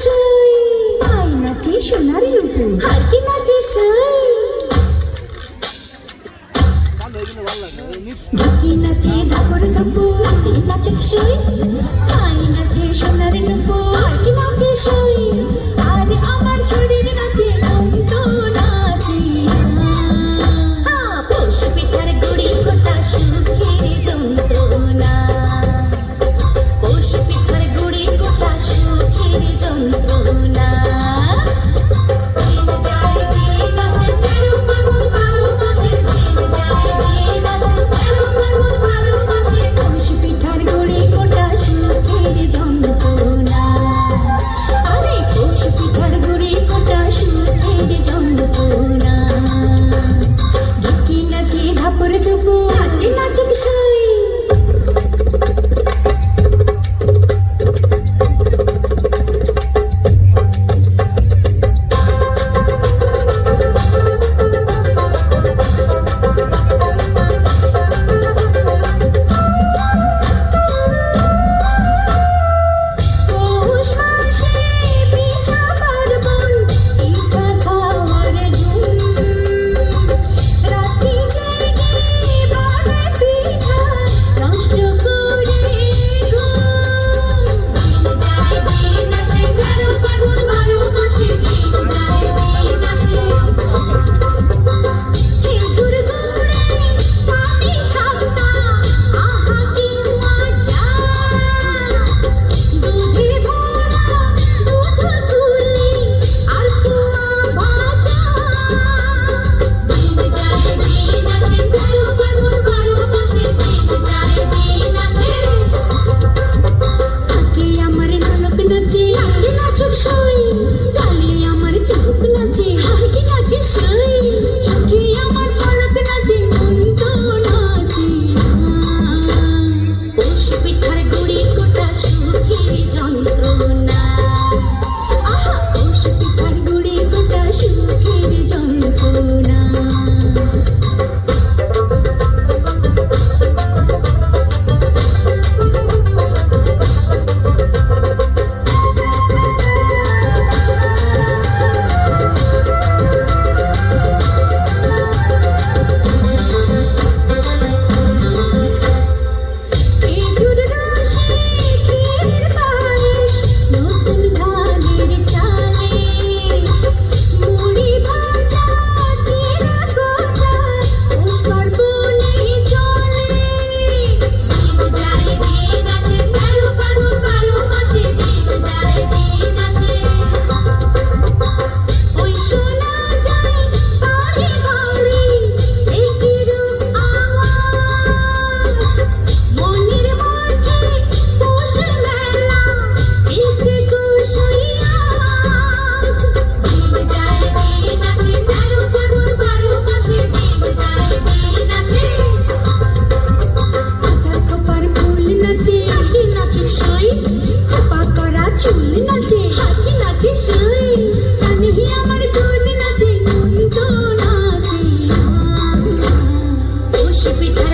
সই আই নাচে সোনার রূপ আর কি নাচে সই ঢাকি নাচে ধাপর ধাপর নাচে নাচে সই আই নাচে সোনার রূপ আর কি নাচে সই আর আমার শরীর নাচে মন তো নাচে পৌষ পিঠার গুড়ি কোটা সুখের যন্ত্রণা পৌষ পিঠার গুড়ি কোটা সুখের যন্ত্রণা পৌষ পিঠার গুড়ি কোটা সুখের যন্ত্রণা আরে পৌষ পিঠার গুড়ি কোটা সুখের যন্ত্রণা ঢুকি নাচে ধাপর দেবো নাচে নাচুক সই পৌষ মাসে পিঠা পার্বণ পিঠা খাওয়ার ধুম রাত্রি জেগে বানায় পিঠা নষ্ট করে ঘুম যায় দিন আসে ১৩ ফাল্গুন ১২ মাসে দিন যায় দিন আসে খেজুর গুড়ে পাটি সাপটা আহা কি মজা দুধে ভরা দুধ তুলি আর কুয়া ভাজা দিন যায় দিন আসে ১৩ ফাল্গুন ১২ মাসে দিন যায় দিন আসে থাকে আমার ঢোলক নাচে নাচে নাচুক সই গালে আমার তুক নাচে আর কি নাচে সই চোখে আমার পলক নাচে মন তো নাচে পৌষ পিঠার গুড়ি কোটা সুখের যন্ত্রণা আহা পৌষ পিঠার গুড়ি কোটা সুখের যন্ত্রণা খেজুর রসে ক্ষীর পায়েস নতুন ধানের চালে মুড়ি ভাজা চিড়া গজা পৌষ পার্বণে চলে দিন যায় দিন আসে ১৩ ফাল্গুন ১২ মাসে দিন যায় দিন আসে ওই শোনা যায় বাড়ি বাড়ি একই রূপ আওয়াজ মনের মধ্যে পৌষ মেলা এসে কুশই আজ দিন যায় দিন আসে ১৩ ফাল্গুন ১২ মাসে দিন যায় দিন আসে মাথার খোপার ফুল নাচে নাচে নাচুক সই খোপা করা চুল নাচে হাতি নাচে সই কানে আমার দুল নাচে মন তো নাচে পৌষ পিঠা